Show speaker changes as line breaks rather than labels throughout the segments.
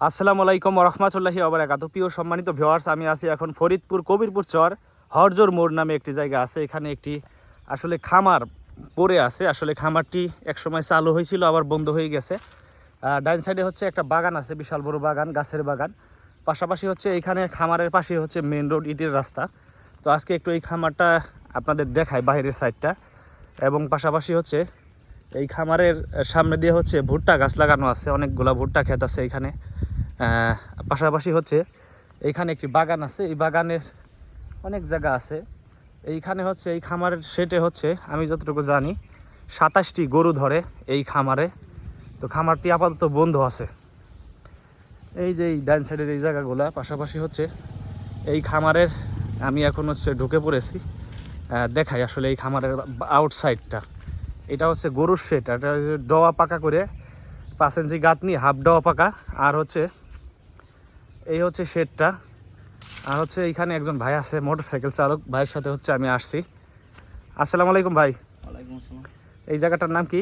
আসসালামু আলাইকুম রহমতুল্লাহি ওবারাকাতু। প্রিয় সম্মানিত ভিউয়ার্স, আমি আছি এখন ফরিদপুর কবিরপুর চর হরজোর মোড় নামে একটি জায়গা আছে। এখানে একটি আসলে খামার পড়ে আছে। আসলে খামারটি একসময় চালু হয়েছিল, আবার বন্ধ হয়ে গেছে। ডাইন সাইডে হচ্ছে একটা বাগান আছে, বিশাল বড় বাগান, গাছের বাগান। পাশাপাশি হচ্ছে এইখানে খামারের পাশে হচ্ছে মেন রোড, ইটের রাস্তা। তো আজকে একটু এই খামারটা আপনাদের দেখায়, বাইরের সাইডটা। এবং পাশাপাশি হচ্ছে এই খামারের সামনে দিয়ে হচ্ছে ভুট্টা গাছ লাগানো আছে, অনেকগুলা ভুট্টা ক্ষেত আছে এইখানে। পাশাপাশি হচ্ছে এইখানে একটি বাগান আছে, এই বাগানের অনেক জায়গা আছে। এইখানে হচ্ছে এই খামারের সেটে হচ্ছে আমি যতটুকু জানি 27টি গরু ধরে এই খামারে। তো খামারটি আপাতত বন্ধ আছে। এই যে এই ডান সাইডের এই জায়গাগুলো, পাশাপাশি হচ্ছে এই খামারের আমি এখন হচ্ছে ঢুকে পড়েছি। দেখাই আসলে এই খামারের আউটসাইডটা। এটা হচ্ছে গরুর শেড, এটা ডোয়া পাকা করে 5 ইঞ্চি গাঁথনি, হাফ ডোয়া পাকা। আর হচ্ছে এই হচ্ছে শেডটা। আর হচ্ছে এইখানে একজন ভাই আছে, মোটরসাইকেল চালক, ভাইয়ের সাথে হচ্ছে আমি আসছি। আসসালামু আলাইকুম ভাই।
ওয়ালাইকুম আসসালাম।
এই জায়গাটার নাম কি?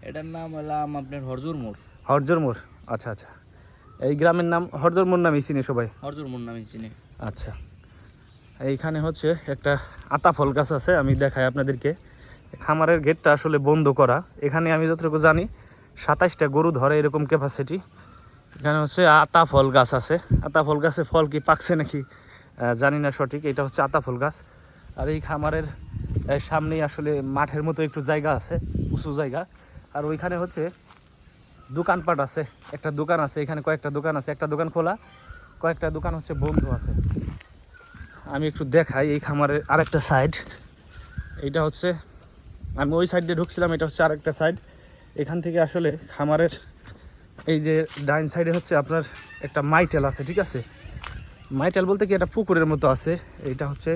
এটার নাম হলাম আপনার হরজুর মোড়।
হরজোর মোড়, আচ্ছা আচ্ছা। এই গ্রামের নাম হরজোর মোড় নামই চিনি সবাই।
হরজুর মোড় নামে চিনি।
আচ্ছা, এইখানে হচ্ছে একটা আতা ফল গাছ আছে, আমি দেখাই আপনাদেরকে। খামারের গেটটা আসলে বন্ধ করা। এখানে আমি যতটুকু জানি 27টা গরু ধরে এরকম ক্যাপাসিটি। এখানে হচ্ছে আতা ফল গাছ আছে। আতা ফল গাছে ফল কি পাকছে নাকি জানি না সঠিক। এটা হচ্ছে আতা ফল গাছ। আর এই খামারের সামনেই আসলে মাঠের মতো একটু জায়গা আছে, উঁচু জায়গা। আর ওইখানে হচ্ছে দোকানপাট আছে, একটা দোকান আছে এখানে, কয়েকটা দোকান আছে, একটা দোকান খোলা, কয়েকটা দোকান হচ্ছে বন্ধ আছে। আমি একটু দেখাই এই খামারের আরেকটা সাইড। এইটা হচ্ছে, আমি ওই সাইড দিয়ে ঢুকছিলাম, এটা হচ্ছে আরেকটা সাইড। এখান থেকে আসলে খামারের এই যে ডাইন সাইডে হচ্ছে আপনার একটা মাইটেল আছে, ঠিক আছে। মাইটেল বলতে কি, একটা পুকুরের মতো আছে। এইটা হচ্ছে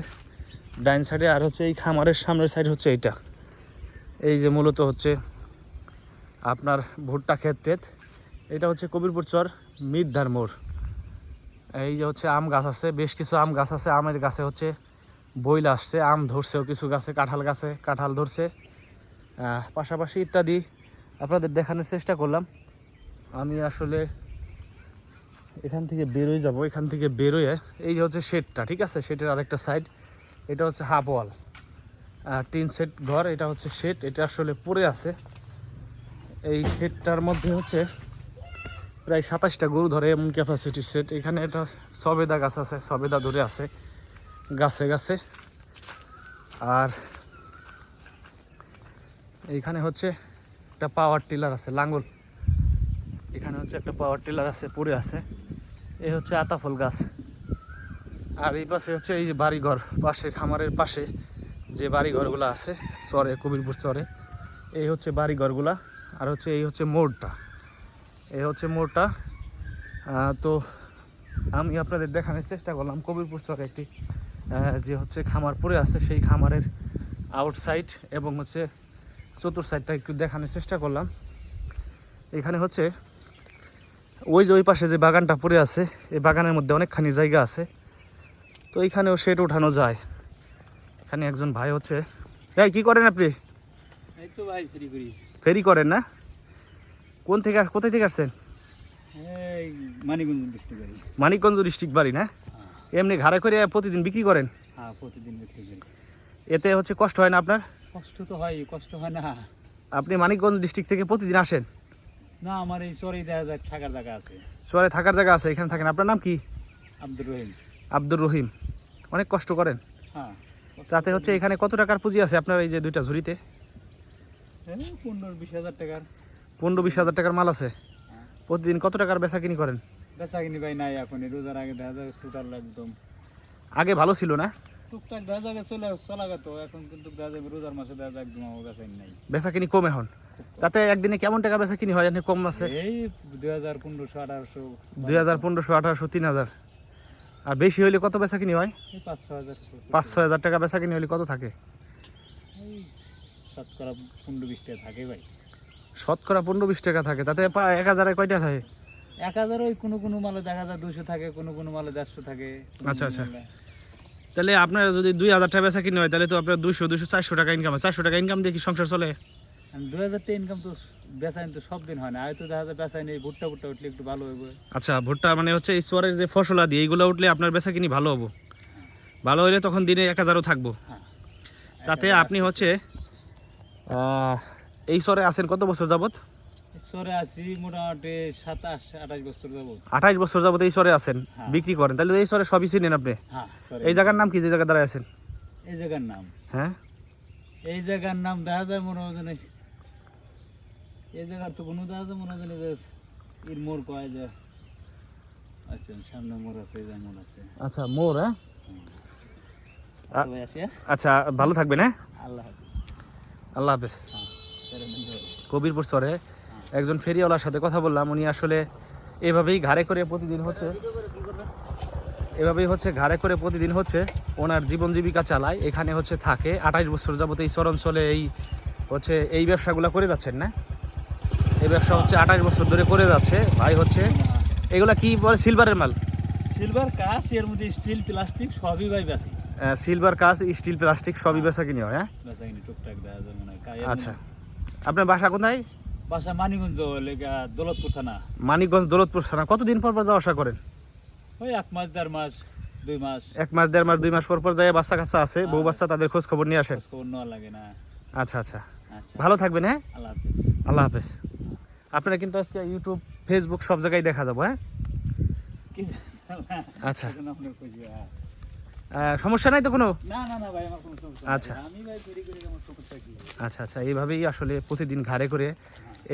ডাইন সাইডে। আর হচ্ছে এই খামারের সামনের সাইড হচ্ছে এইটা। এই যে মূলত হচ্ছে আপনার ভুট্টা ক্ষেত। এটা হচ্ছে কবিরপুর চর মিরধার মোড়। এই যে হচ্ছে আম গাছ আছে, বেশ কিছু আম গাছ আছে। আমের গাছে হচ্ছে বইল আসছে, আম ধরছেও কিছু গাছে, কাঁঠাল গাছে কাঁঠাল ধরছে। পাশাপাশি ইত্যাদি আপনাদের দেখানোর চেষ্টা করলাম। আমি আসলে এখান থেকে বেরোয় যাব। এখান থেকে বেরোয় এই যে হচ্ছে শেডটা, ঠিক আছে, শেডের আরেকটা সাইড। এটা হচ্ছে হাফ ওয়াল, টিন শেড ঘর। এটা হচ্ছে শেড, এটা আসলে পড়ে আছে। এই শেডটার মধ্যে হচ্ছে প্রায় 27টা গরু ধরে এমন ক্যাপাসিটির শেড। এখানে একটা সবেদা গাছ আছে, সবেদা ধরে আছে গাছে গাছে। আর এইখানে হচ্ছে একটা পাওয়ার টিলার আছে, লাঙ্গল। এখানে হচ্ছে একটা পাওয়ার টিলার আছে, পড়ে আছে। এই হচ্ছে আতাফল গাছ। আর এই পাশে হচ্ছে এই যে বাড়িঘর, পাশে খামারের পাশে যে বাড়িঘরগুলো আছে চরে, কবিরপুর চরে, এই হচ্ছে বাড়িঘরগুলা। আর হচ্ছে এই হচ্ছে মোড়টা, এই হচ্ছে মোড়টা। তো আমি আপনাদের দেখানোর চেষ্টা করলাম কবিরপুর চরে একটি যে হচ্ছে খামার পড়ে আছে, সেই খামারের আউটসাইড এবং হচ্ছে চতুর সাইডটা একটু দেখানোর চেষ্টা করলাম। এখানে হচ্ছে ওই যে ওই পাশে যে বাগানটা পড়ে আছে, এই বাগানের মধ্যে অনেকখানি জায়গা আছে। তো এইখানেও শেড উঠানো যায়। এখানে একজন ভাই হচ্ছে, এই কি করেন আপনি?
এই তো ভাই ফেরি করি।
ফেরি করেন না? কোথায় থেকে আসছেন?
এই মানিকগঞ্জ ডিস্ট্রিক্ট বাড়ি।
মানিকগঞ্জ ডিস্ট্রিক্ট বাড়ি না? এমনি ঘাড়ে করে প্রতিদিন বিক্রি করেন?
হ্যাঁ, প্রতিদিন বিক্রি করি।
এতে হচ্ছে কষ্ট হয় না আপনার?
কষ্ট তো হয়, কষ্ট হয় না।
আপনি মানিকগঞ্জ ডিস্ট্রিক্ট থেকে প্রতিদিন আসেন?
না, আমার এই চরেই দেখা যায় থাকার জায়গা আছে।
শহরে থাকার জায়গা আছে, এখানে থাকেন। আপনার নাম কি?
আব্দুর রহিম।
আব্দুর রহিম। অনেক কষ্ট করেন।
হ্যাঁ।
তাতে হচ্ছে এখানে কত টাকার পুঁজি আছে আপনার এই যে দুইটা ঝুড়িতে?
15-20 হাজার টাকার।
15-20 হাজার টাকার মাল আছে। প্রতিদিন কত টাকার বেচা কিনি করেন?
বেচা কিনি ভাই নাই এখন, এই রোজার আগে দেখা যায় টোটাল একদম
আগে ভালো ছিল না?
টুকটাক দেখা যাবে চলা গেত, এখন কিন্তু দেখা যাবে রোজার মাসে দেখা যায় একদম আমার কাছে নাই।
বেচা কিনি কম এখন? তাতে একদিনে কেমন টাকা বেচা কিনি হয় জানি? কম আছে
এই 2000, 1500, 1800।
2000, 1500, 1800, 3000। আর বেশি হইলে কত বেচা কিনি হয়?
এই 5-6 হাজার।
5-6 হাজার টাকা বেচা কিনি হলে কত থাকে?
এই শতকরা 15-20 টাকা থাকে ভাই।
শতকরা 15-20 টাকা থাকে। তাতে 1000-এ কয়টা থাকে?
1000 ওই কোনো মালে দেখা যায় 200 থাকে, কোনো মালে 150 থাকে।
আচ্ছা আচ্ছা। তাহলে আপনার যদি 2000 টাকা বেচা কিনি হয়, তাহলে তো আপনার 200-400 টাকা ইনকাম হয়। 400 টাকা ইনকাম দিয়ে কি সংসার চলে?
2000 ইনকাম তো বেচাইন তো সব দিন হয় না, হয়তো দেখা যায় বেচাইন এই ভুট্টা উঠলে একটু ভালো হইব।
আচ্ছা, ভুট্টা মানে হচ্ছে এই চরের যে ফসলাদি এইগুলো উঠলে আপনার বেচা কিনি ভালো হবো, ভালো হলে তখন দিনে 1000ও থাকবো।
হ্যাঁ,
তাতে আপনি হচ্ছে এই চরে আছেন কত বছর যাবত?
চরে আছি মোটামুটি 27-28 বছর যাবো।
28 বছর যাবত এই চরে আছেন,
হ্যাঁ।
বিক্রি করেন, তাহলে তো এই চরে সবই চিনেন আপনি।
হ্যাঁ, চরে
এই জায়গার নাম কি, যে জায়গা দাঁড়ায় আছেন?
এই জায়গার নাম,
হ্যাঁ,
এই জায়গার নাম দেখা যায় মনে হয় জানি, এই জায়গার তো কোনো দেখা যায় মনে হয় জানি যে এর মোড় কয় যে আছে, সামনে মোড় আছে, এই যে মোড় আছে।
আচ্ছা, মোর। হ্যাঁ,
সবাই আসে,
আচ্ছা, ভালো থাকবেন। হ্যাঁ,
আল্লাহ হাফেজ।
আল্লাহ হাফেজ।
হ্যাঁ, চলে যাও।
কবিরপুর চরে একজন ফেরিওয়ালার সাথে কথা বললাম, উনি আসলে এভাবেই ঘাড়ে করে প্রতিদিন হচ্ছে, ঘাড়ে করে প্রতিদিন হচ্ছে ওনার জীবন জীবিকা চালায়, এখানে হচ্ছে থাকে। 28 বছর যাবত এই চর অঞ্চলে এই ব্যবসাগুলো করে যাচ্ছেন না? এই ব্যবসা হচ্ছে 28 বছর ধরে করে যাচ্ছে ভাই। হচ্ছে এগুলা কি বলে, সিলভারের মাল?
সিলভার কাজ, এর মধ্যে স্টিল প্লাস্টিক সবই ভাই বেশি।
সিলভার কাজ, স্টিল, প্লাস্টিক সবই বেচা কিনি হয়। হ্যাঁ,
বেচা কিনি টুকটাক দেখা যায় মনে হয়।
আচ্ছা, আপনার বাসা কোথায়?
বাসা মানিকগঞ্জ, লেগা দৌলতপুর থানা।
মানিকগঞ্জ, দৌলতপুর থানা। কতদিন পর পর যাওয়া আসা করেন?
ওই 1 মাস 1.5 মাস 2 মাস।
1 মাস 1.5 মাস 2 মাস পর পর যায়। বাচ্চা কাচ্চা আছে, বউ বাচ্চা, তাদের খোঁজ খবর নিয়ে আসেন।
খোঁজ খবর নেওয়া লাগে না।
আচ্ছা আচ্ছা,
আচ্ছা,
ভালো থাকবেন। হ্যাঁ,
আল্লাহ হাফেজ।
আল্লাহ হাফেজ। আপনারা কিন্তু আজকে ইউটিউব, ফেসবুক সব জায়গায় দেখা যাবো। হ্যাঁ,
কি জানি,
আচ্ছা,
এখন আপনার কইছি, হ্যাঁ।
সমস্যা নাই তো কোনো?
না না না ভাই, আমার কোনো সমস্যা
আচ্ছা।
নাই। আমি ভাই তৈরি করে আমার সমস্যা কি?
আচ্ছা আচ্ছা, এইভাবেই আসলে প্রতিদিন ঘাড়ে করে।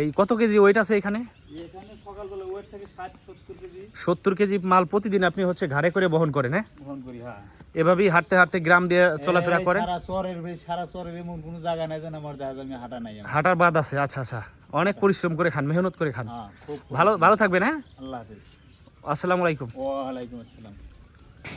এই কত কেজি ওয়েট আছে এখানে?
এখানে সকালবেলা ওয়েট থাকে 60-70 কেজি
70 কেজি মাল প্রতিদিন আপনি হচ্ছে ঘাড়ে করে বহন করেন। হ্যাঁ,
বহন করি। হ্যাঁ,
এভাবেই হাঁটতে হাঁটতে গ্রাম দিয়ে চলাফেরা
এই
করেন?
সারা চরের এমন কোনো জায়গা নাই যেন আমার দেখা যায় আমি হাঁটা নাই আমার।
হাঁটার বাদ আছে? আচ্ছা আচ্ছা, অনেক পরিশ্রম করে খান, মেহনত করে খান।
হ্যাঁ, খুব
ভালো থাকবেন। হ্যাঁ,
আল্লাহ হাফেজ।
আসসালামু আলাইকুম।
ওয়ালাইকুম আসসালাম।